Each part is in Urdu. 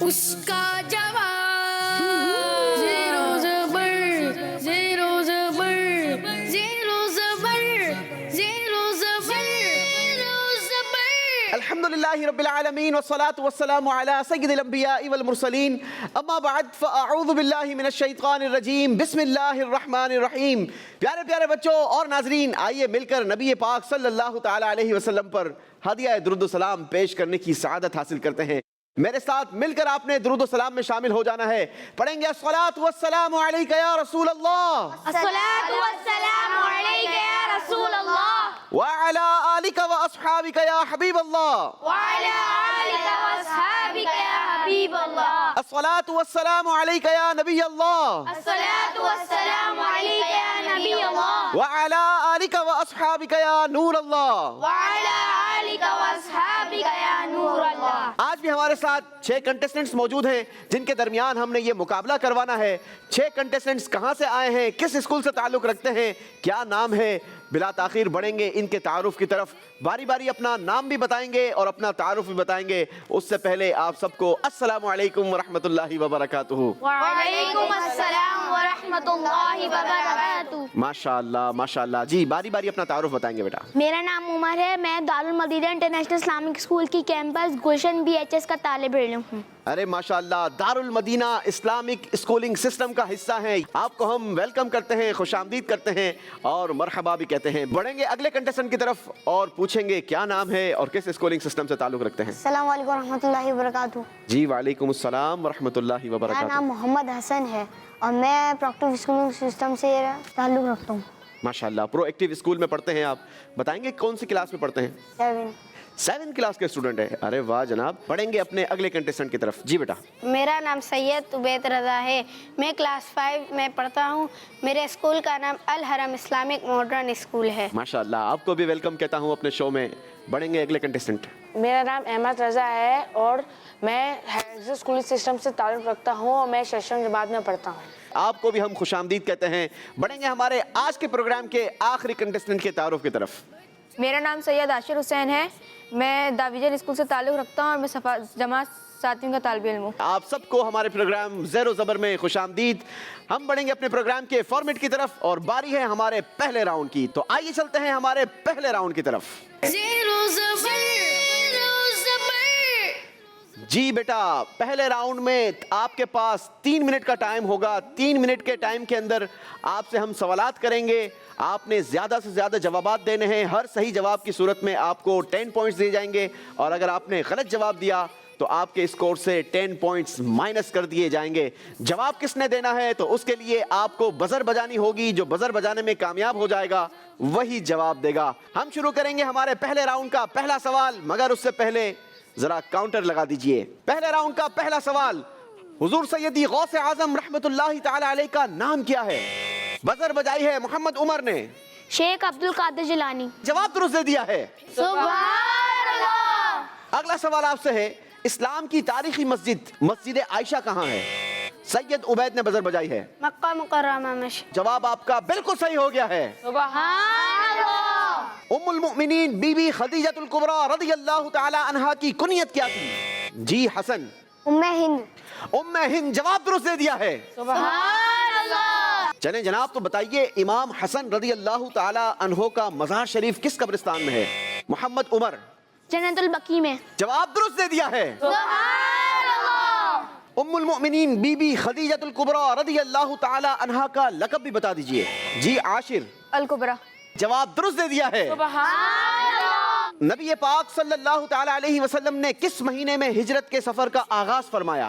اس کا جواب زیرو زبر زیرو زبر زیرو زبر زیرو زبر زیرو زبر. الحمدللہ رب العالمین والصلاة والسلام علی سید الانبیاء والمرسلین اما بعد فاعوذ باللہ من الشیطان الرجیم بسم اللہ الرحمن الرحیم. پیارے پیارے بچوں اور ناظرین، آئیے مل کر نبی پاک صلی اللہ تعالی علیہ وسلم پر ہدیہ درود و سلام پیش کرنے کی سعادت حاصل کرتے ہیں. میرے ساتھ مل کر آپ نے درود و سلام میں شامل ہو جانا ہے. پڑھیں گے الصلاۃ والسلام علیک یا رسول اللہ، الصلاۃ والسلام علیک یا رسول اللہ، وعلی آلک واصحابک یا حبیب اللہ، وعلی آلک واصحابک یا حبیب اللہ، الصلاۃ والسلام علیک یا نبی اللہ، الصلاۃ والسلام علیک یا نبی اللہ، وعلی آلک واصحابک یا نور اللہ. وعلی آلک واصحابک یا نور اللہ. آج بھی ہمارے ساتھ 6 کنٹیسٹنٹس موجود ہیں جن کے درمیان ہم نے یہ مقابلہ کروانا ہے. 6 کنٹیسٹنٹس کہاں سے آئے ہیں، کس اسکول سے تعلق رکھتے ہیں، کیا نام ہے. بلا تاخیر بڑھیں گے ان کے تعارف کی طرف. باری باری اپنا نام بھی بتائیں گے اور اپنا تعارف بھی بتائیں گے. اس سے پہلے آپ سب کو السلام علیکم ورحمۃ اللہ وبرکاتہ. وعلیکم السلام ورحمۃ اللہ وبرکاتہ. ماشاء اللہ ماشاء اللہ. جی باری باری اپنا تعارف بتائیں گے بیٹا. میرا نام عمر ہے، میں دارالمدینہ انٹرنیشنل اسلامک اسکول کی کیمپس گلشن BHS کا طالب علم ہوں. ارے ماشاءاللہ، دارالمدینہ اسلامک اسکولنگ سسٹم کا حصہ ہیں. آپ کو ہم ویلکم کرتے ہیں، خوش آمدید کرتے ہیں اور مرحبا بھی کہتے ہیں. بڑھیں گے اگلے کنٹیسٹنٹ کی طرف اور پوچھیں گے کیا نام ہے اور کس اسکولنگ سسٹم سے تعلق رکھتے ہیں. السلام علیکم ورحمۃ اللہ وبرکاتہ. جی وعلیکم السلام ورحمۃ اللہ میرا وبرکاتہ. نام محمد حسن ہے اور میں پروکٹیو اسکولنگ سسٹم سے تعلق رکھتا ہوں. ماشاءاللہ، پرو ایکٹیو اسکول میں پڑھتے ہیں آپ. بتائیں گے کون سی کلاس میں پڑھتے ہیں؟ 7 کلاس کے اسٹوڈنٹ ہیں. ارے واہ جناب. پڑھیں گے اپنے اگلے کنٹیسٹنٹ کی طرف. جی بیٹا. میرا نام سید عبید رضا ہے، میں کلاس 5 میں پڑھتا ہوں. میرے اسکول کا نام الحرم اسلامک ماڈرن اسکول ہے. ماشاءاللہ، آپ کو بھی ویلکم کہتا ہوں اپنے شو میں. بڑھیں گے اگلے کنٹیسٹنٹ. میرا نام احمد رضا ہے اور میں اسکول سسٹم سے تعلق رکھتا ہوں اور میں ششم جماعت میں پڑھتا ہوں. آپ کو بھی ہم خوش آمدید کہتے ہیں. بڑھیں گے ہمارے آج کے پروگرام کے آخری کنٹیسٹنٹ کے تعارف کی طرف. میرا نام سید عاشر حسین ہے، میں داویجن اسکول سے تعلق رکھتا ہوں اور میں جماعت 7ویں کا طالب علم ہوں. آپ سب کو ہمارے پروگرام زیر و زبر میں خوش آمدید. ہم بڑھیں گے اپنے پروگرام کے فارمیٹ کی طرف اور باری ہے ہمارے پہلے راؤنڈ کی. تو آئیے چلتے ہیں ہمارے پہلے راؤنڈ کی طرف. زیرو زبر زیرو زبر. جی بیٹا، پہلے راؤنڈ میں آپ کے پاس 3 منٹ کا ٹائم ہوگا. 3 منٹ کے ٹائم کے اندر آپ سے ہم سوالات کریں گے. آپ نے زیادہ سے زیادہ جوابات دینے ہیں. ہر صحیح جواب کی صورت میں آپ کو 10 پوائنٹس دیے جائیں گے اور اگر آپ نے غلط جواب دیا تو آپ کے اسکور سے 10 پوائنٹس مائنس کر دیے جائیں گے. جواب کس نے دینا ہے تو اس کے لیے آپ کو بزر بجانی ہوگی. جو بزر بجانے میں کامیاب ہو جائے گا وہی جواب دے گا. ہم شروع کریں گے ہمارے پہلے راؤنڈ کا پہلا سوال، مگر اس سے پہلے ذرا کاؤنٹر لگا دیجئے. پہلے راؤنڈ کا پہلا سوال، حضور سیدی غوث اعظم رحمت اللہ تعالی علیہ کا نام کیا ہے؟ بزر بجائی ہے محمد عمر نے. شیخ عبد القادر جیلانی. جواب درست دے دیا ہے. سبحان اللہ. اگلا سوال آپ سے ہے، اسلام کی تاریخی مسجد عائشہ کہاں ہے؟ سید عبید نے بزر بجائی ہے. مکہ مکرمہ میں. جواب آپ کا بالکل صحیح ہو گیا ہے. سبحان اللہ. ام المؤمنین بی بی خدیجہ الکبریٰ رضی اللہ تعالی عنہا کی کنیت کیا تھی؟ جی حسن. ام ہند. ام ہند. جواب درست دے دیا ہے. سبحان اللہ. چلیں جناب، تو بتائیے امام حسن رضی اللہ تعالی عنہ کا مزار شریف کس قبرستان میں ہے؟ محمد عمر. جنت البقیع میں. جواب درست دے دیا ہے. سبحان اللہ. ام المؤمنین بی بی خدیجہ الکبریٰ رضی اللہ تعالی عنہا کا لقب بھی بتا دیجئے. جی عاشر. الکبرا. جواب درست دے دیا ہے. سبحان اللہ. نبی پاک صلی اللہ تعالی علیہ وسلم نے کس مہینے میں ہجرت کے سفر کا آغاز فرمایا؟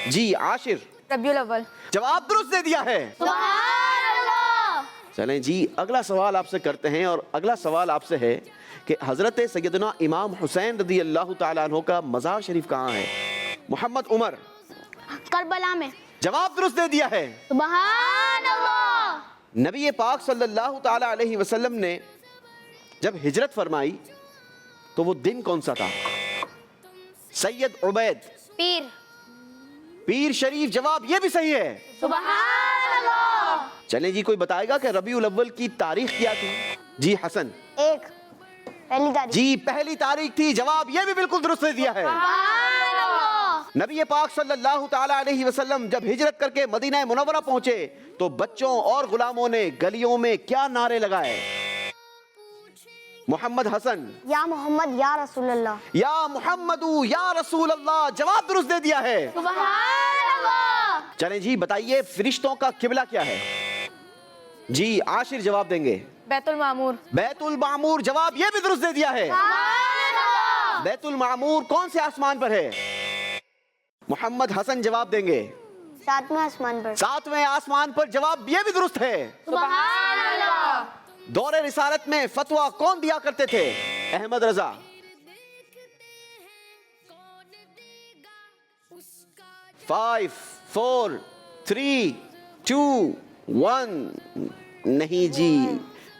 جی عاشر. ربیع الاول. جواب درست دے دیا ہے. سبحان اللہ. چلیں جی، اگلا سوال آپ سے کرتے ہیں اور اگلا سوال آپ سے ہے کہ حضرت سیدنا امام حسین رضی اللہ تعالیٰ عنہ کا مزار شریف کہاں ہے؟ محمد عمر. کربلا میں. جواب درست دے دیا ہے. سبحان اللہ. نبی پاک صلی اللہ تعالیٰ علیہ وسلم نے جب ہجرت فرمائی تو وہ دن کون سا تھا؟ سید عبید. پیر. پیر شریف. جواب یہ بھی صحیح ہے. سبحان اللہ. چلیں جی، کوئی بتائے گا کہ ربیع الاول کی تاریخ کیا تھی؟ جی حسن. 1 پہلی تاریخ. جی پہلی تاریخ تھی. جواب یہ بھی بالکل درست دے دیا ہے. سبحان اللہ. نبی پاک صلی اللہ تعالیٰ علیہ وسلم جب ہجرت کر کے مدینہ منورہ پہنچے تو بچوں اور غلاموں نے گلیوں میں کیا نعرے لگائے؟ محمد حسن، یا محمد یا رسول اللہ. یا محمد یا رسول اللہ. جواب درست دے دیا ہے. سبحان اللہ. چلیں جی بتائیے فرشتوں کا قبلہ کیا ہے؟ جی عاشر جواب دیں گے. بیت المعمور. بیت المعمور. جواب یہ بھی درست دے دیا ہے. بیت المعمور کون سے آسمان پر ہے؟ محمد حسن جواب دیں گے. 7ویں آسمان پر. 7ویں آسمان پر. جواب یہ بھی درست ہے. سبحان اللہ. دور رسالت میں فتویٰ کون دیا کرتے تھے؟ احمد رضا. 5 4 3 2 1. نہیں جی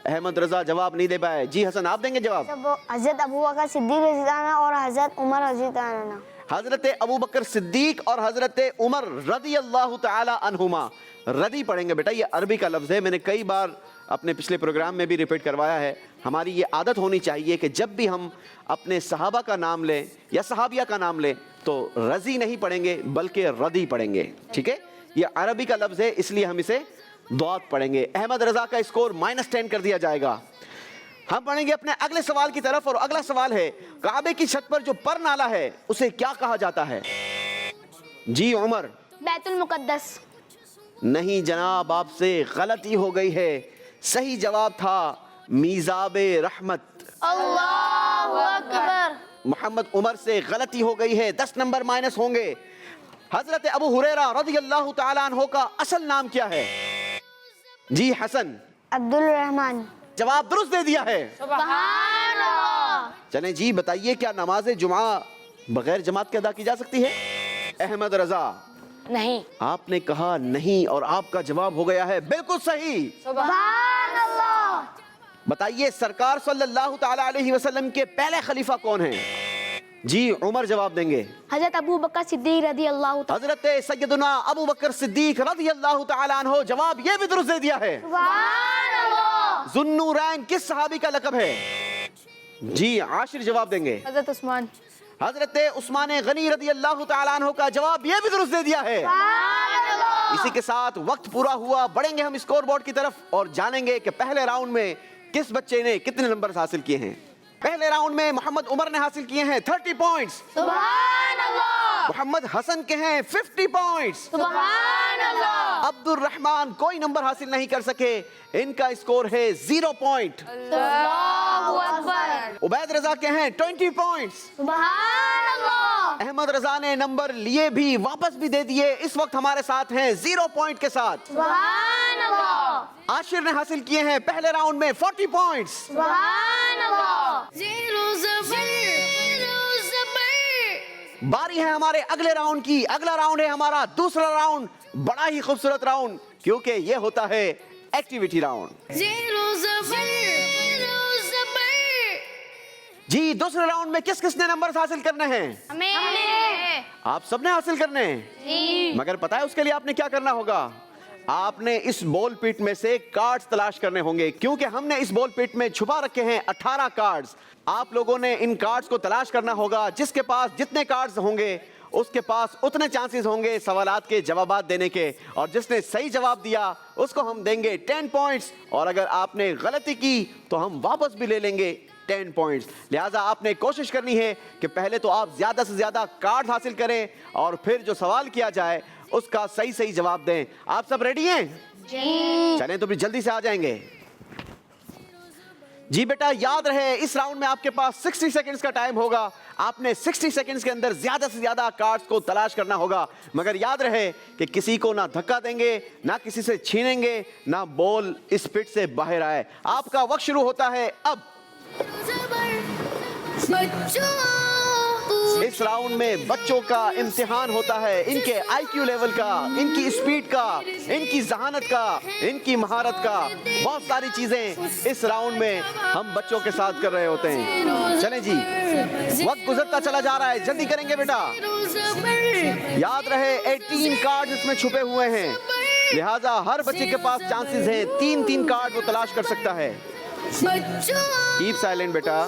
احمد رضا جواب نہیں دے پائے. جی حسن آپ دیں گے جواب. حضرت ابو بکر صدیق رضی اللہ عنہ اور حضرت عمر رضی اللہ عنہ. حضرت ابو بکر صدیق اور حضرت عمر رضی اللہ تعالی عنہما. رضی پڑھیں گے بیٹا, یہ عربی کا لفظ ہے. میں نے کئی بار اپنے پچھلے پروگرام میں بھی ریپیٹ کروایا ہے. ہماری یہ عادت ہونی چاہیے کہ جب بھی ہم اپنے صحابہ کا نام لیں یا صحابیہ کا نام لیں تو رضی نہیں پڑھیں گے بلکہ رضی پڑھیں گے. ٹھیک ہے, یہ عربی کا لفظ ہے اس لیے ہم اسے ضاد پڑھیں گے. احمد رضا کا اسکور -10 کر دیا جائے گا. ہم پڑھیں گے اپنے اگلے سوال کی طرف, اور اگلا سوال ہے کعبے کی چھت پر جو پر نالا ہے اسے کیا کہا جاتا ہے؟ جی عمر. بیت المقدس. نہیں جناب, آپ سے غلطی ہو گئی ہے. صحیح جواب تھا میزاب رحمت. اللہ اکبر. محمد عمر سے غلطی ہو گئی ہے, 10 نمبر مائنس ہوں گے. حضرت ابو ہریرہ رضی اللہ تعالیٰ عنہ کا اصل نام کیا ہے؟ جی حسن. عبد الرحمن. جواب درست دے دیا ہے. سبحان اللہ. چلیں جی بتائیے کیا نماز جمعہ بغیر جماعت کے ادا کی جا سکتی ہے؟ احمد رضا. نہیں. آپ نے کہا نہیں اور آپ کا جواب ہو گیا ہے بالکل صحیح. سبحان اللہ. بتائیے سرکار صلی اللہ تعالیٰ علیہ وسلم کے پہلے خلیفہ کون ہیں؟ جی عمر جواب دیں گے. حضرت ابو بکر صدیق رضی اللہ تعالی. حضرت سیدنا ابو بکر صدیق رضی اللہ تعالیٰ عنہ. جواب یہ بھی درست دے دیا ہے. سبحان اللہ. ذو النورین کس صحابی کا لقب ہے؟ جی عاشر جواب دیں گے. حضرت عثمان. حضرت عثمان غنی رضی اللہ تعالیٰ عنہ کا. جواب یہ بھی درست دے دیا ہے. اسی کے ساتھ وقت پورا ہوا. بڑھیں گے ہم اسکور بورڈ کی طرف اور جانیں گے کہ پہلے راؤنڈ میں کس بچے نے کتنے نمبر حاصل کیے ہیں. پہلے راؤنڈ میں محمد عمر نے حاصل کیے ہیں 30 پوائنٹس. سبحان اللہ. محمد حسن کے ہیں 50 پوائنٹس. سبحان اللہ. عبد الرحمن کوئی نمبر حاصل نہیں کر سکے, ان کا اسکور ہے 0 پوائنٹ. اللہ اکبر. عبید رضا کے ہیں 20 پوائنٹس. سبحان اللہ. احمد رضا نے نمبر لیے بھی واپس بھی دے دیے, اس وقت ہمارے ساتھ ہیں 0 پوائنٹ کے ساتھ. سبحان اللہ. عاشر نے حاصل کیے ہیں پہلے راؤنڈ میں 40 پوائنٹس. سبحان اللہ. زیرو زبر باری ہے ہمارے اگلے راؤنڈ کی. اگلا راؤنڈ ہے ہمارا دوسرا راؤنڈ, بڑا ہی خوبصورت راؤنڈ کیونکہ یہ ہوتا ہے ایکٹیویٹی راؤنڈ. زیرو زبر. جی دوسرے راؤنڈ میں کس کس نے نمبر حاصل کرنے ہیں؟ ہمیں. آپ سب نے حاصل کرنے ہیں, مگر پتا ہے اس کے لیے آپ نے کیا کرنا ہوگا؟ آپ نے اس بال پیٹ میں سے کارڈز تلاش کرنے ہوں گے, کیونکہ ہم نے اس بال پیٹ میں چھپا رکھے ہیں 18 کارڈز. آپ لوگوں نے ان کارڈز کو تلاش کرنا ہوگا. جس کے پاس جتنے کارڈز ہوں گے اس کے پاس اتنے چانسز ہوں گے سوالات کے جوابات دینے کے, اور جس نے صحیح جواب دیا اس کو ہم دیں گے 10 پوائنٹس, اور اگر آپ نے غلطی کی تو ہم واپس بھی لے لیں گے 10 پوائنٹس. لہٰذا آپ نے کوشش کرنی ہے کہ پہلے تو آپ زیادہ سے زیادہ کارڈ حاصل کریں اور پھر جو سوال کیا جائے اس کا صحیح جواب دیں. آپ سب ریڈی ہیں؟ جی. چلیں تو پھر جلدی سے آ جائیں گے. جی بیٹا یاد رہے اس راؤنڈ میں آپ کے پاس 60 سیکنڈز کا ٹائم ہوگا. آپ نے 60 سیکنڈز کے اندر زیادہ سے زیادہ کارڈز کو تلاش کرنا ہوگا, مگر یاد رہے کہ کسی کو نہ دھکا دیں گے, نہ کسی سے چھینیں گے, نہ بال اس پٹ سے باہر آئے. آپ کا وقت شروع ہوتا ہے اب. اس راؤنڈ میں بچوں کا امتحان ہوتا ہے, ان کے آئی کیو لیول کا, ان کی اسپیڈ کا, ان کی ذہانت کا, ان کی مہارت کا, بہت ساری چیزیں اس راؤنڈ میں ہم بچوں کے ساتھ کر رہے ہوتے ہیں. چلیں جی وقت گزرتا چلا جا رہا ہے, جلدی کریں گے بیٹا. یاد رہے 18 کارڈ اس میں چھپے ہوئے ہیں, لہٰذا ہر بچے کے پاس چانسز ہیں 3 کارڈ وہ تلاش کر سکتا ہے. کیپ سائلنٹ بیٹا.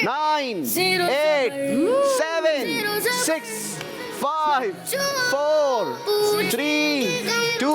9 8 7 6 5 4 3 2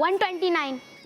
129।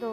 2।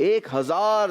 1000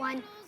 1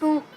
2।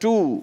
2।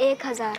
1000।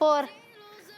4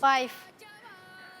5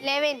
11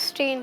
16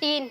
3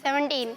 17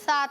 7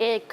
1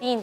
3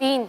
3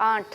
8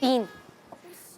3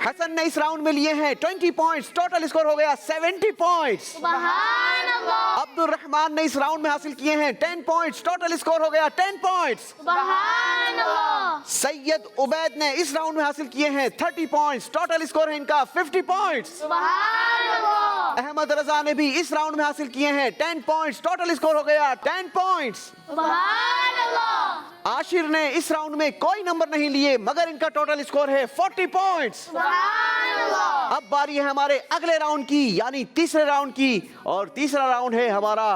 حسن نے اس راؤنڈ میں لیے ہیں 20 پوائنٹس، ٹوٹل اسکور ہو گیا 70 پوائنٹس۔ سبحان اللہ، عبد الرحمان نے اس راؤنڈ میں حاصل کیے ہیں 10 پوائنٹس، ٹوٹل اسکور ہو گیا 10 پوائنٹس۔ سبحان اللہ، سید عبید نے اس راؤنڈ میں حاصل کیے ہیں 30 پوائنٹس، ٹوٹل اسکور ہے ان کا 50 پوائنٹس۔ سبحان اللہ، احمد رضا نے بھی اس راؤنڈ میں حاصل کیے ہیں 10 پوائنٹس، ٹوٹل اسکور ہو گیا 10 پوائنٹس۔ سبحان اللہ، عاشر نے اس راؤنڈ میں کوئی نمبر نہیں لیے مگر ان کا ٹوٹل اسکور ہے 40 پوائنٹس۔ سبحان اللہ، اب باری ہے ہمارے اگلے راؤنڈ کی یعنی تیسرے راؤنڈ کی، اور تیسرا راؤنڈ ہے ہمارا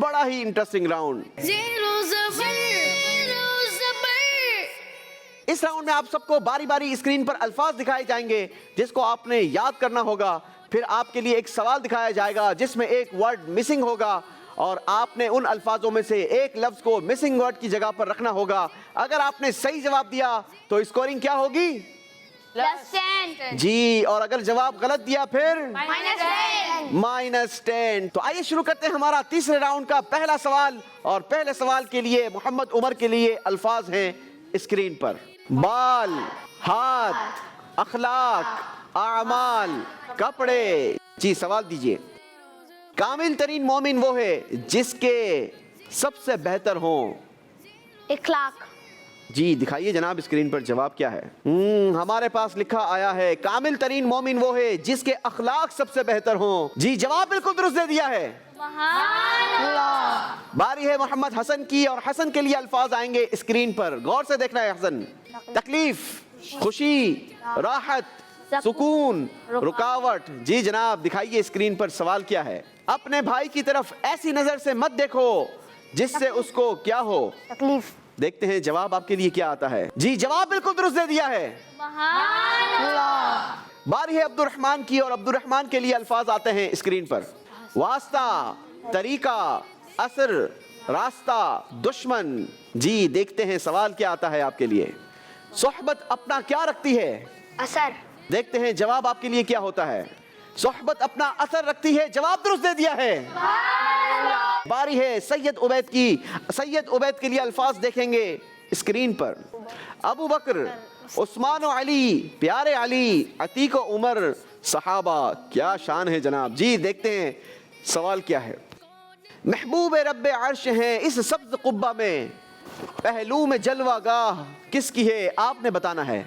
بڑا ہی انٹرسٹنگ راؤنڈ۔ زیرو زبر اس راؤنڈ میں آپ سب کو باری باری اسکرین پر الفاظ دکھائے جائیں گے جس کو آپ نے یاد کرنا ہوگا، پھر آپ کے لیے ایک سوال دکھایا جائے گا جس میں ایک ورڈ مسنگ ہوگا اور آپ نے ان الفاظوں میں سے ایک لفظ کو مسنگ ورڈ کی جگہ پر رکھنا ہوگا۔ اگر آپ نے صحیح جواب دیا تو اسکورنگ کیا ہوگی؟ +10 جی، اور اگر جواب غلط دیا پھر -10 -10۔ تو آئیے شروع کرتے ہیں ہمارا تیسرے راؤنڈ کا پہلا سوال، اور پہلے سوال کے لیے محمد عمر کے لیے الفاظ ہیں اسکرین پر: بال، ہاتھ، اخلاق، اعمال، کپڑے۔ جی سوال دیجئے۔ کامل ترین مومن وہ ہے جس کے سب سے بہتر ہوں۔ اخلاق، جی دکھائیے جناب اسکرین پر جواب کیا ہے۔ ہمارے پاس لکھا آیا ہے کامل ترین مومن وہ ہے جس کے اخلاق سب سے بہتر ہوں۔ جی جواب بالکل درست دے دیا ہے۔ سبحان اللہ، باری ہے محمد حسن کی، اور حسن کے لیے الفاظ آئیں گے اسکرین پر، غور سے دیکھنا ہے حسن۔ تکلیف، خوشی، راحت، سکون، رکاوٹ۔ جی جناب دکھائیے اسکرین پر سوال کیا ہے۔ اپنے بھائی کی طرف ایسی نظر سے مت دیکھو جس سے اس کو کیا ہو؟ تکلیف، دیکھتے ہیں جواب آپ کے لیے کیا آتا ہے۔ جی جواب بالکل درست دے دیا ہے۔ سبحان اللہ، باری ہے عبد الرحمان کی، اور عبد الرحمان کے لیے الفاظ آتے ہیں اسکرین پر: واسطہ، طریقہ، اثر، راستہ، دشمن۔ جی دیکھتے ہیں سوال کیا آتا ہے آپ کے لیے۔ صحبت اپنا کیا رکھتی ہے؟ اثر، دیکھتے ہیں جواب آپ کے لیے کیا ہوتا ہے۔ صحبت اپنا اثر رکھتی ہے، جواب درست دے دیا ہے۔ باری ہے سید عبید کی، سید عبید کے لیے الفاظ دیکھیں گے اسکرین پر: ابو بکر، عثمان و علی، پیارے علی، عتیق و عمر، صحابہ۔ کیا شان ہے جناب۔ جی دیکھتے ہیں سوال کیا ہے۔ محبوب رب عرش ہیں اس سبز قبہ میں، پہلو میں جلوہ گاہ کس کی ہے؟ آپ نے بتانا ہے۔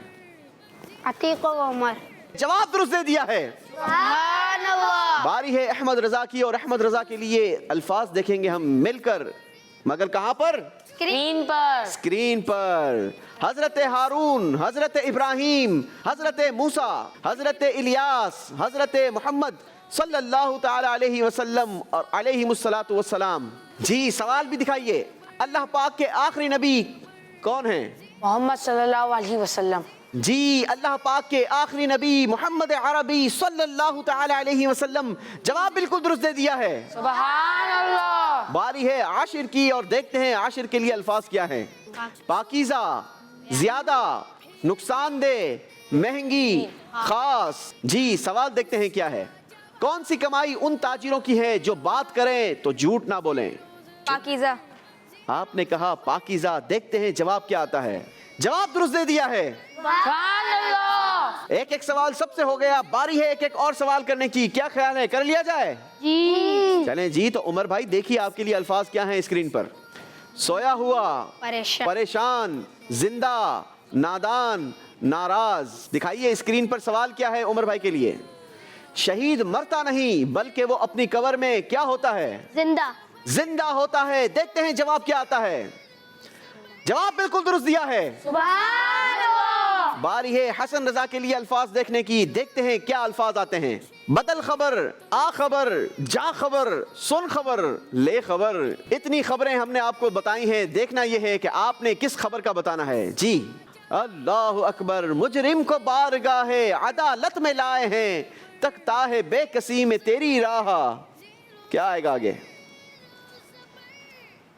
عتیق و عمر۔ جواب درست دے دیا ہے۔ سبحان اللہ۔ باری ہے احمد رضا کی، اور احمد رضا کے لیے الفاظ دیکھیں گے ہم مل کر، مگر کہاں پر؟ اسکرین پر۔ اسکرین پر۔ حضرت ہارون، حضرت ابراہیم، حضرت موسیٰ، حضرت الیاس، حضرت محمد صلی اللہ تعالی علیہ وسلم اور علیہم الصلاۃ والسلام۔ جی سوال بھی دکھائیے۔ اللہ پاک کے آخری نبی کون ہیں؟ محمد صلی اللہ علیہ وسلم۔ جی اللہ پاک کے آخری نبی محمد عربی صلی اللہ تعالی علیہ وسلم۔ جواب بالکل درست دے دیا ہے۔ سبحان اللہ۔ باری ہے عاشر کی، اور دیکھتے ہیں عاشر کے لیے الفاظ کیا ہیں۔ پاکیزہ، زیادہ، نقصان دہ، مہنگی، خاص۔ جی سوال دیکھتے ہیں کیا ہے۔ کون سی کمائی ان تاجروں کی ہے جو بات کریں تو جھوٹ نہ بولیں؟ پاکیزہ، آپ نے کہا پاکیزہ۔ دیکھتے ہیں جواب کیا آتا ہے۔ جواب درست دے دیا ہے۔ سبحان اللہ۔ ایک ایک سوال سب سے ہو گیا، باری ہے ایک ایک اور سوال کرنے کی۔ کیا خیال ہے، کر لیا جائے؟ جی چلیں جی، تو عمر بھائی دیکھیے آپ کے لیے الفاظ کیا ہیں اسکرین پر: سویا ہوا، پریشان، زندہ، نادان، ناراض۔ دکھائیے اسکرین پر سوال کیا ہے عمر بھائی کے لیے۔ شہید مرتا نہیں بلکہ وہ اپنی قبر میں کیا ہوتا ہے؟ زندہ، زندہ ہوتا ہے۔ دیکھتے ہیں جواب کیا آتا ہے۔ جواب بالکل درست دیا ہے۔ سبحان اللہ، باری ہے حسن رضا کے لیے الفاظ دیکھنے کی۔ دیکھتے ہیں کیا الفاظ آتے ہیں۔ بدل خبر، آ خبر، جا خبر، سن خبر، لے خبر۔ اتنی خبریں ہم نے آپ کو بتائی ہیں، دیکھنا یہ ہے کہ آپ نے کس خبر کا بتانا ہے۔ جی اللہ اکبر۔ مجرم کو بارگاہ عدالت میں لائے ہیں، تکتا ہے بے کسی میں تیری راہ۔ کیا آئے گا آگے؟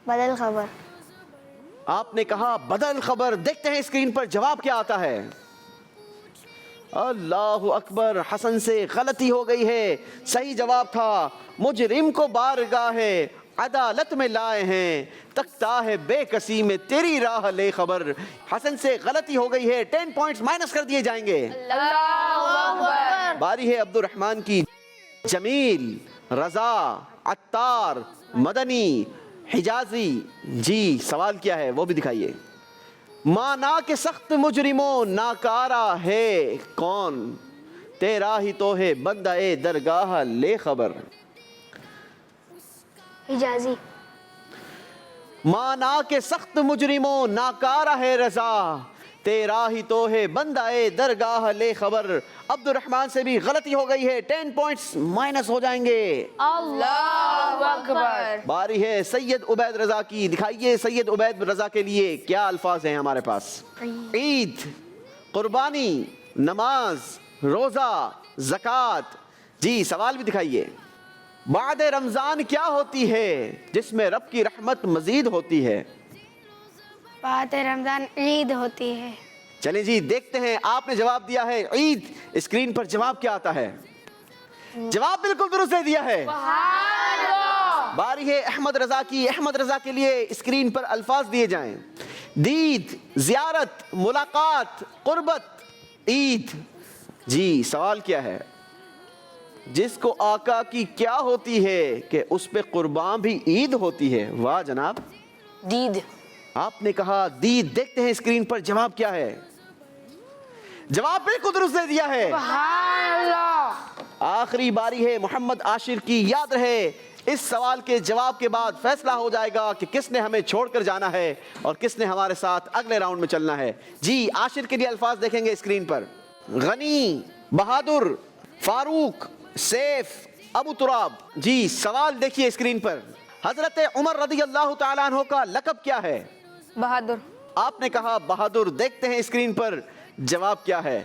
بدل خبر۔ آپ نے کہا بدل خبر۔ دیکھتے ہیں اسکرین پر جواب کیا آتا ہے۔ اللہ اکبر، حسن سے غلطی ہو گئی ہے۔ صحیح جواب تھا مجرم کو بارگاہ عدالت میں لائے ہیں, تکتا ہے بے کسی میں تیری راہ لے خبر. حسن سے غلطی ہو گئی ہے, 10 پوائنٹس مائنس کر دیے جائیں گے. باری ہے عبد الرحمن کی. جمیل, رضا, عطار, مدنی, حجازی. جی سوال کیا ہے وہ بھی دکھائیے. مانا کہ سخت مجرموں ناکارہ ہے کون, تیرا ہی تو ہے بندہ درگاہ لے خبر. حجازی. مانا کہ سخت مجرموں ناکارہ ہے رضا, تیرا ہی تو ہے بندہ درگاہ لے خبر. عبد الرحمن سے بھی غلطی ہو گئی ہے, 10 پوائنٹس مائنس ہو جائیں گے. اللہ اکبر. باری ہے سید عبید رضا کی. دکھائیے سید عبید رضا کے لیے کیا الفاظ ہیں ہمارے پاس. عید, قربانی, نماز, روزہ, زکوٰۃ. جی سوال بھی دکھائیے. بعد رمضان کیا ہوتی ہے جس میں رب کی رحمت مزید ہوتی ہے. بعد رمضان عید ہوتی ہے. چلیں جی دیکھتے ہیں, آپ نے جواب دیا ہے عید. اسکرین پر جواب کیا آتا ہے. جواب بالکل درست دے دیا ہے. باری ہے احمد رضا کی. احمد رضا کے لیے اسکرین پر الفاظ دیے جائیں. دید, زیارت, ملاقات, قربت, عید. جی سوال کیا ہے. جس کو آقا کی کیا ہوتی ہے کہ اس پہ قربان بھی عید ہوتی ہے. واہ جناب. دید. آپ نے کہا دید. دیکھتے ہیں اسکرین پر جواب کیا ہے. جواب بالکل درست دے دیا ہے. سبحان اللہ. آخری باری ہے محمد عاشر کی. یاد رہے اس سوال کے جواب کے بعد فیصلہ ہو جائے گا کہ کس نے ہمیں چھوڑ کر جانا ہے اور کس نے ہمارے ساتھ اگلے راؤنڈ میں چلنا ہے. جی عاشر کے لیے الفاظ دیکھیں گے اسکرین پر. غنی, بہادر, فاروق, سیف, ابو تراب. جی سوال دیکھیے اسکرین پر. حضرت عمر رضی اللہ تعالیٰ عنہ کا لقب کیا ہے. بہادر. آپ نے کہا بہادر. دیکھتے ہیں اسکرین پر جواب کیا ہے.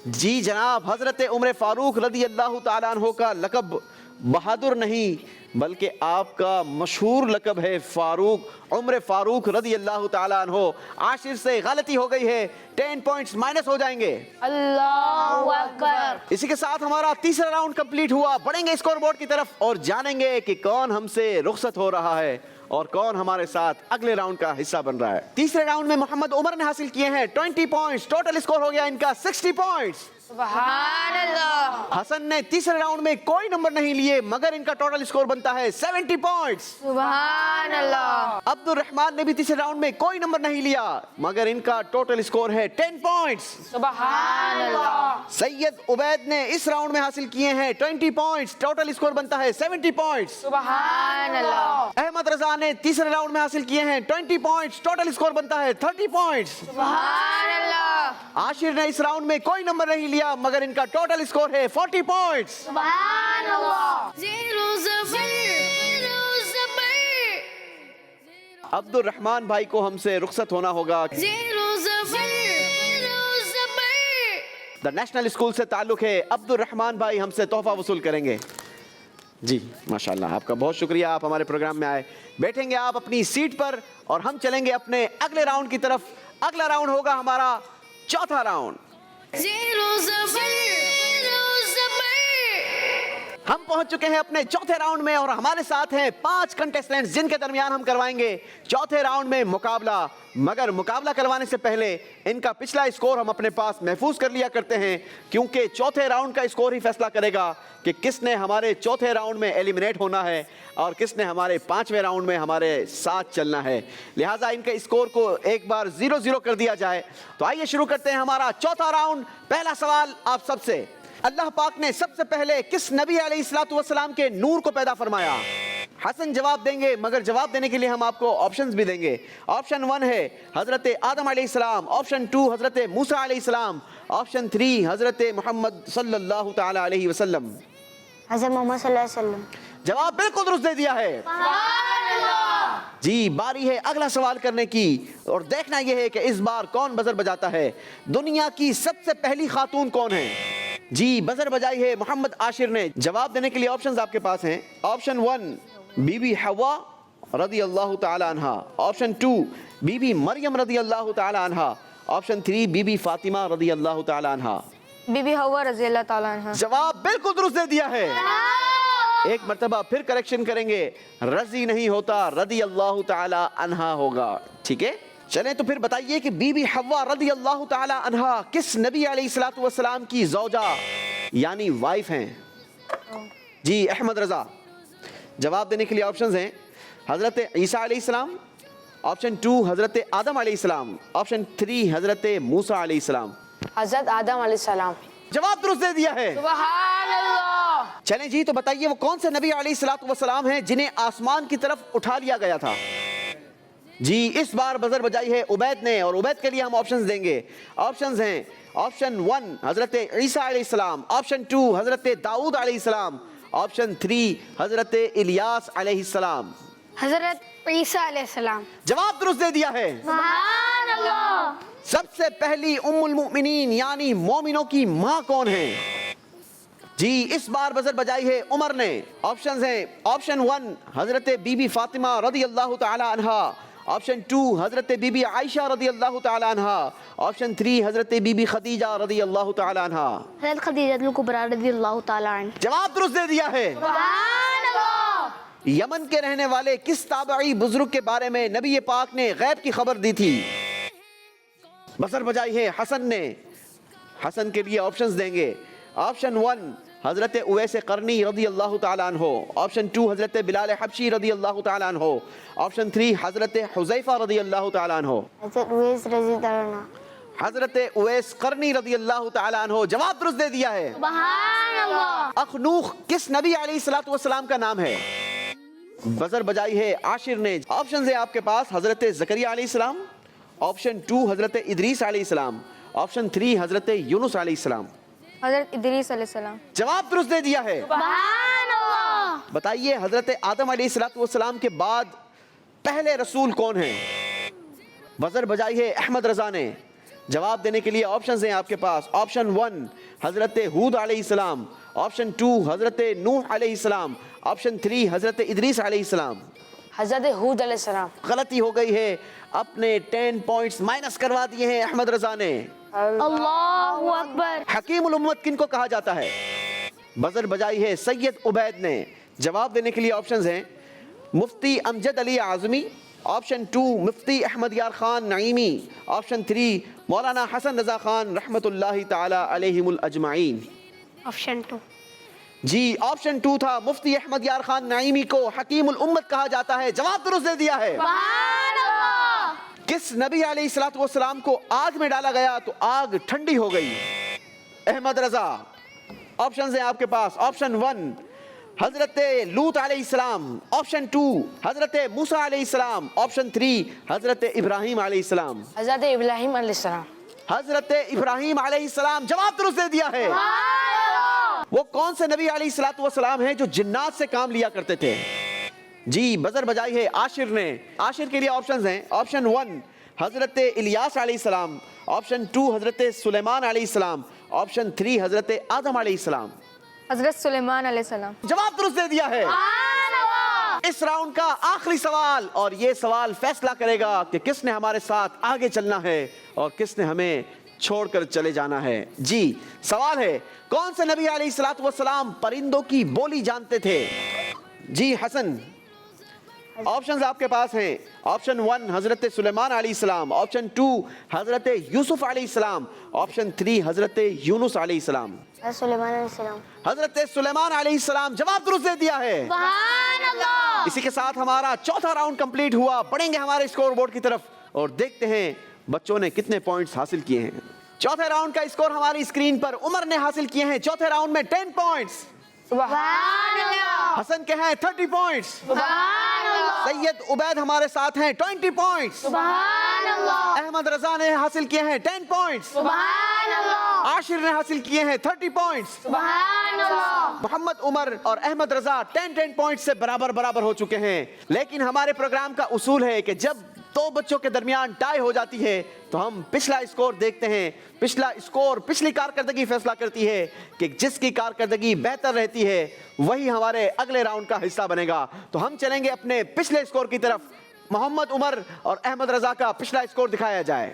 جی جناب حضرت عمر فاروق رضی اللہ تعالیٰ عنہ کا لقب بہادر نہیں بلکہ آپ کا مشہور لقب ہے فاروق. عمر فاروق رضی اللہ تعالیٰ عنہ. عاشر سے غلطی ہو گئی ہے, 10 پوائنٹس مائنس ہو جائیں گے. اللہ اکبر. اسی کے ساتھ ہمارا تیسرا راؤنڈ کمپلیٹ ہوا. بڑھیں گے اسکور بورڈ کی طرف اور جانیں گے کہ کون ہم سے رخصت ہو رہا ہے اور کون ہمارے ساتھ اگلے راؤنڈ کا حصہ بن رہا ہے. تیسرے راؤنڈ میں محمد عمر نے حاصل کیے ہیں 20 پوائنٹس. ٹوٹل اسکور ہو گیا ان کا 60 پوائنٹس. سبحان اللہ. حسن نے تیسرے راؤنڈ میں کوئی نمبر نہیں لیے مگر ان کا ٹوٹل اسکور بنتا ہے 70 پوائنٹس. سبحان اللہ. عبد الرحمن نے بھی تیسرے راؤنڈ میں کوئی نمبر نہیں لیا مگر ان کا ٹوٹل اسکور ہے 10 پوائنٹس. سبحان اللہ. سید عبید نے اس راؤنڈ میں حاصل کیے ہیں 20 پوائنٹس. ٹوٹل اسکور بنتا ہے 70 پوائنٹس. سبحان اللہ. احمد رضا نے تیسرے راؤنڈ میں حاصل کیے ہیں 20 پوائنٹس. ٹوٹل اسکور بنتا ہے 30 پوائنٹس. سبحان اللہ. عاشر نے اس راؤنڈ میں کوئی نمبر نہیں لیا مگر ان کا ٹوٹل اسکور ہے 40 پوائنٹس. سبحان اللہ. زیرو زبر عبد الرحمن بھائی کو ہم سے رخصت ہونا ہوگا. زیرو زبر دا نیشنل اسکول سے تعلق ہے. عبد الرحمن بھائی ہم سے تحفہ وصول کریں گے. جی ماشاءاللہ آپ کا بہت شکریہ, آپ ہمارے پروگرام میں آئے. بیٹھیں گے آپ اپنی سیٹ پر اور ہم چلیں گے اپنے اگلے راؤنڈ کی طرف. اگلا راؤنڈ ہوگا ہمارا چوتھا راؤنڈ. زیرو زبر ہم پہنچ چکے ہیں اپنے چوتھے راؤنڈ میں اور ہمارے ساتھ ہیں 5 کنٹیسٹنٹس جن کے درمیان ہم کروائیں گے چوتھے راؤنڈ میں مقابلہ. مگر مقابلہ کروانے سے پہلے ان کا پچھلا اسکور ہم اپنے پاس محفوظ کر لیا کرتے ہیں کیونکہ چوتھے راؤنڈ کا اسکور ہی فیصلہ کرے گا کہ کس نے ہمارے چوتھے راؤنڈ میں ایلیمنیٹ ہونا ہے اور کس نے ہمارے 5ویں راؤنڈ میں ہمارے ساتھ چلنا ہے. لہٰذا ان کے اسکور کو ایک بار 0-0 کر دیا جائے. تو آئیے شروع کرتے ہیں ہمارا چوتھا راؤنڈ. پہلا سوال آپ سب سے. اللہ پاک نے سب سے پہلے کس نبی علیہ الصلوۃ والسلام کے نور کو پیدا فرمایا؟ حسن جواب دیں گے مگر جواب دینے کے لیے ہم آپ کو آپشنز بھی دیں گے. آپشن 1 ہے حضرت آدم علیہ السلام. آپشن 2 حضرت موسیٰ علیہ السلام. آپشن 3 حضرت محمد صلی اللہ تعالی علیہ وسلم. حضرت محمد صلی اللہ علیہ وسلم. جواب بالکل درست دے دیا ہے. جی باری ہے اگلا سوال کرنے کی اور دیکھنا یہ ہے کہ اس بار کون بزر بجاتا ہے. دنیا کی سب سے پہلی خاتون کون ہے؟ جی بزر بجائی ہے محمد عاشر نے. جواب دینے کے لیے آپشنز آپ کے پاس ہیں. آپشن 1 بی بی حوا رضی اللہ تعالی عنہا. آپشن 2 بی بی مریم رضی اللہ تعالی عنہا. آپشن 3 بی بی فاطمہ رضی اللہ تعالی عنہا. بی بی حوا رضی اللہ تعالیٰ عنہ. جواب بالکل درست دے دیا ہے. ایک مرتبہ پھر کریکشن کریں گے, رضی نہیں ہوتا, رضی اللہ تعالی عنہا ہوگا. ٹھیک ہے, چلیں تو پھر بتائیے کہ بی بی حوا رضی اللہ تعالی عنہا کس نبی علیہ الصلوۃ والسلام کی زوجہ یعنی وائف ہیں؟ جی احمد رضا. جواب دینے کے لیے آپشنز ہیں حضرت عیسیٰ علیہ السلام, آپشن 2 حضرت آدم علیہ السلام, آپشن 3 حضرت موسیٰ علیہ السلام. حضرت آدم علیہ السلام. جواب درست دے دیا ہے. سبحان اللہ. چلیں جی تو بتائیے وہ کون سے نبی علیہ الصلوۃ والسلام ہیں جنہیں آسمان کی طرف اٹھا لیا گیا تھا؟ جی اس بار بزر بجائی ہے عبید نے, اور عبید کے لیے ہم آپشنز دیں گے. آپشنز ہیں آپشن 1 حضرت عیسیٰ علیہ السلام, آپشن 2 حضرت داؤد علیہ السلام, آپشن 3 حضرت الیاس علیہ السلام. حضرت عیسیٰ علیہ السلام. جواب درست دے دیا ہے. سبحان اللہ. سب سے پہلی ام المؤمنین یعنی مومنوں کی ماں کون ہے؟ جی اس بار بزر بجائی ہے عمر نے. آپشنز ہیں آپشن 1 حضرت بی بی فاطمہ رضی اللہ تعالی عنہا, آپشن 2 حضرت بی بی عائشہ رضی اللہ تعالی عنہا, آپشن 3 حضرت بی بی خدیجہ رضی اللہ تعالی عنہا. حضرت خدیجہ الکبریٰ رضی اللہ تعالیٰ عنہ. جواب درست دے دیا ہے. سبحان اللہ. یمن کے رہنے والے کس تابعی بزرگ کے بارے میں نبی پاک نے غیب کی خبر دی تھی؟ بزر بجائی ہے حسن نے. حسن کے لیے آپشنز دیں گے. آپشن 1 حضرت اویس قرنی رضی اللہ تعالیٰ عنہ, آپشن 2 حضرت بلال حبشی رضی اللہ تعالیٰ عنہ, آپشن 3 حضرت حذیفہ رضی اللہ تعالیٰ عنہ. حضرت اویس رضی اللہ عنہ. حضرت اویس قرنی رضی اللہ تعالیٰ عنہ. جواب درست دے دیا ہے. سبحان اللہ. اخنوخ کس نبی علیہ الصلوۃ والسلام کا نام ہے؟ بزر بجائی ہے عاشر نے. آپشنز ہیں آپ کے پاس حضرت زکریا علیہ السلام, آپشن 2 حضرت ادریس علیہ السلام, آپشن 3 حضرت یونس علیہ السلام. حضرت ادریس علیہ السلام. جواب درست دے دیا ہے. سبحان اللہ. بتائیے حضرت آدم علیہ الصلوۃ والسلام کے بعد پہلے رسول کون ہیں؟ بزر بجائی ہے احمد رضا نے. جواب دینے کے لیے آپشنز ہیں آپ کے پاس. آپشن 1 حضرت ہود علیہ السلام, آپشن 2 حضرت نوح علیہ السلام, آپشن 3 حضرت ادریس علیہ السلام. حضرت ہود علیہ السلام. غلطی ہو گئی ہے, اپنے 10 پوائنٹس مائنس کروا دیے ہیں احمد رضا نے. اللہ اکبر. حکیم الامت کن کو کہا جاتا ہے؟ بزر بجائی ہے سید عبید نے. جواب دینے کے لیے آپشنز ہیں مفتی امجد علی اعظمی, آپشن 2 مفتی احمد یار خان نعیمی, آپشن 3 مولانا حسن رضا خان رحمت اللہ تعالی علیہم الاجمعین. آپشن 2. جی آپشن 2 تھا, مفتی احمد یار خان نعیمی کو حکیم الامت کہا جاتا ہے. جواب درست دے دیا ہے. سبحان اللہ. کس نبی علیہ الصلوۃ والسلام کو آگ میں ڈالا گیا تو آگ ٹھنڈی ہو گئی؟ احمد رضا. آپشنز ہیں آپ کے پاس. آپشن 1 حضرت لوط علیہ السلام, آپشن 2 حضرت موسیٰ علیہ السلام, آپشن 3 حضرت ابراہیم علیہ السلام. حضرت ابراہیم علیہ السلام. حضرت ابراہیم علیہ السلام. جواب درست دے دیا ہے. وہ کون سے نبی علیہ الصلوۃ والسلام ہیں جو جنات سے کام لیا کرتے تھے؟ جی بزر بجائی ہے عاشر نے. عاشر کے لیے آپشنز ہیں آپشن 1 حضرت الیاس علیہ السلام, آپشن 2 حضرت سلیمان علیہ السلام, آپشن 3 حضرت آدم علیہ السلام. حضرت سلیمان علیہ السلام. جواب درست دے دیا ہے. اس راؤنڈ کا آخری سوال, اور یہ سوال فیصلہ کرے گا کہ کس نے ہمارے ساتھ آگے چلنا ہے اور کس نے ہمیں چھوڑ کر چلے جانا ہے. جی سوال ہے کون سے نبی علیہ الصلوۃ والسلام پرندوں کی بولی جانتے تھے؟ جی حسن. آپشنز آپ کے پاس ہیں. آپشن 1 حضرت سلیمان علیہ السلام, آپشن 2 حضرت یوسف علیہ السلام, آپشن 3 حضرت یونس علیہ السلام. سلیمان علیہ السلام. حضرت سلیمان علیہ السلام. جواب درست دے دیا ہے. سبحان اللہ. اسی کے ساتھ ہمارا چوتھا راؤنڈ کمپلیٹ ہوا. پڑھیں گے ہمارے اسکور بورڈ کی طرف اور دیکھتے ہیں بچوں نے کتنے پوائنٹس حاصل کیے ہیں. چوتھے راؤنڈ کا اسکور ہماری اسکرین پر عمر نے حاصل کیے ہیں چوتھے راؤنڈ میں 10 پوائنٹس. سبحان اللہ. حسن کے ہیں 30 پوائنٹس. سبحان اللہ. سید عبید ہمارے ساتھ ہیں 20 پوائنٹس. سبحان اللہ. احمد رضا نے حاصل کیے ہیں 10 پوائنٹس. سبحان اللہ. عاشر نے حاصل کیے ہیں 30 پوائنٹس. سبحان اللہ. محمد عمر اور احمد رضا 10 پوائنٹس سے برابر ہو چکے ہیں. لیکن ہمارے پروگرام کا اصول ہے کہ جب دو بچوں کے درمیان ٹائی ہو جاتی ہے تو ہم پچھلا اسکور دیکھتے ہیں. پچھلا اسکور پچھلی کارکردگی فیصلہ کرتی ہے کہ جس کی کارکردگی بہتر رہتی ہے وہی ہمارے اگلے راؤنڈ کا حصہ بنے گا. تو ہم چلیں گے اپنے پچھلے اسکور کی طرف. محمد عمر اور احمد رضا کا پچھلا اسکور دکھایا جائے.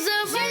Zabar.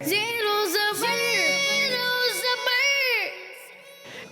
Zero Zabar.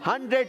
100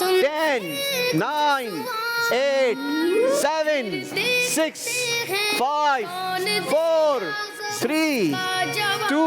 10, 9, 8, 7, 6, 5, 4, 3, 2,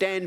10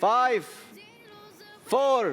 5 4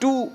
2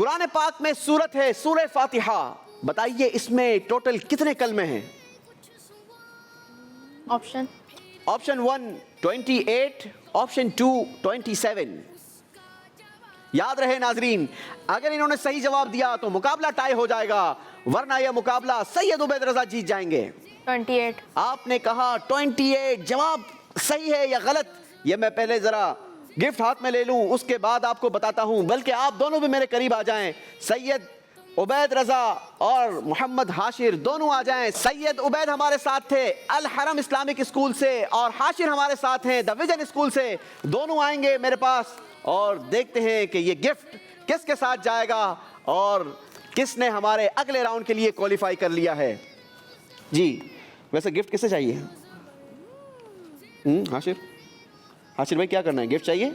قرآن پاک میں سورت ہے سورہ فاتحہ. بتائیے اس میں ٹوٹل کتنے کلمے ہیں؟ Option option 1 28, option 2 27. یاد رہے ناظرین، اگر انہوں نے صحیح جواب دیا تو مقابلہ ٹائی ہو جائے گا، ورنہ یہ مقابلہ سید عبید رضا جیت جائیں گے. 28. آپ نے کہا 28. جواب صحیح ہے یا غلط یہ میں پہلے ذرا گفٹ ہاتھ میں لے لوں، اس کے بعد آپ کو بتاتا ہوں، بلکہ آپ دونوں بھی میرے قریب آ جائیں. سید عبید رضا اور محمد حاشر دونوں آ جائیں. سید عبید ہمارے ساتھ تھے الحرم اسلامک اسکول سے، اور حاشر ہمارے ساتھ ہیں دا ویژن اسکول سے. دونوں آئیں گے میرے پاس اور دیکھتے ہیں کہ یہ گفٹ کس کے ساتھ جائے گا اور کس نے ہمارے اگلے راؤنڈ کے لیے کوالیفائی کر لیا ہے. جی ویسے گفٹ کسے چاہیے؟ حاشر بھائی کیا کرنا ہے؟ گفٹ چاہیے؟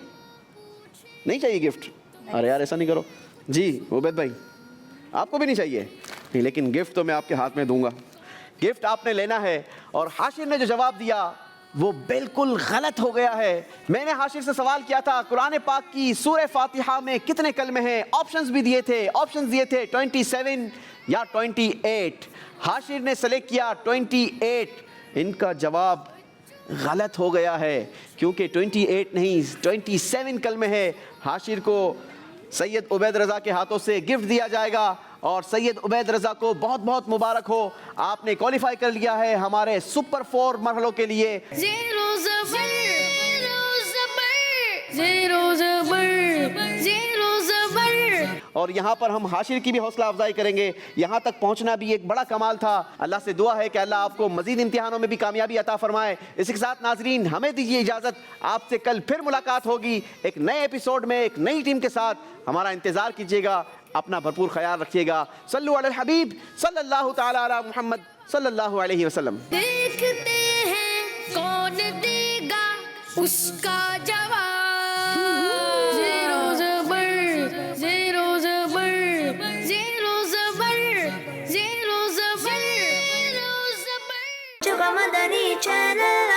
نہیں چاہیے گفٹ؟ ارے یار ایسا نہیں کرو. جی عبید بھائی آپ کو بھی نہیں چاہیے؟ نہیں، لیکن گفٹ تو میں آپ کے ہاتھ میں دوں گا. گفٹ آپ نے لینا ہے. اور حاشر نے جو جواب دیا وہ بالکل غلط ہو گیا ہے. میں نے حاشر سے سوال کیا تھا قرآن پاک کی سورہ فاتحہ میں کتنے کلمے ہیں، آپشنز بھی دیے تھے. آپشنز دیے تھے 27 یا 28. حاشر نے سلیکٹ کیا 28. ان کا جواب غلط ہو گیا ہے کیونکہ 28 نہیں 27 کلمے ہے. حاشر کو سید عبید رضا کے ہاتھوں سے گفٹ دیا جائے گا، اور سید عبید رضا کو بہت بہت مبارک ہو، آپ نے کوالیفائی کر لیا ہے ہمارے سپر 4 مرحلوں کے لیے. زیرو زبر زیرو زبر زیرو زبر. اور یہاں پر ہم حاشر کی بھی حوصلہ افزائی کریں گے. یہاں تک پہنچنا بھی ایک بڑا کمال تھا. اللہ سے دعا ہے کہ اللہ آپ کو مزید امتحانوں میں بھی کامیابی عطا فرمائے. اس کے ساتھ ناظرین ہمیں دیجیے اجازت، آپ سے کل پھر ملاقات ہوگی ایک نئے ایپیسوڈ میں ایک نئی ٹیم کے ساتھ. ہمارا انتظار کیجیے گا. اپنا بھرپور خیال رکھیے گا. صلو علی الحبیب صلی اللہ تعالی علی محمد صلی اللہ علیہ وسلم. دیکھتے ہیں کون دے گا اس کا جواب. زیرو زبر زیرو زبر زیرو زبر زیرو زبر زیرو زبر. مدنی چینل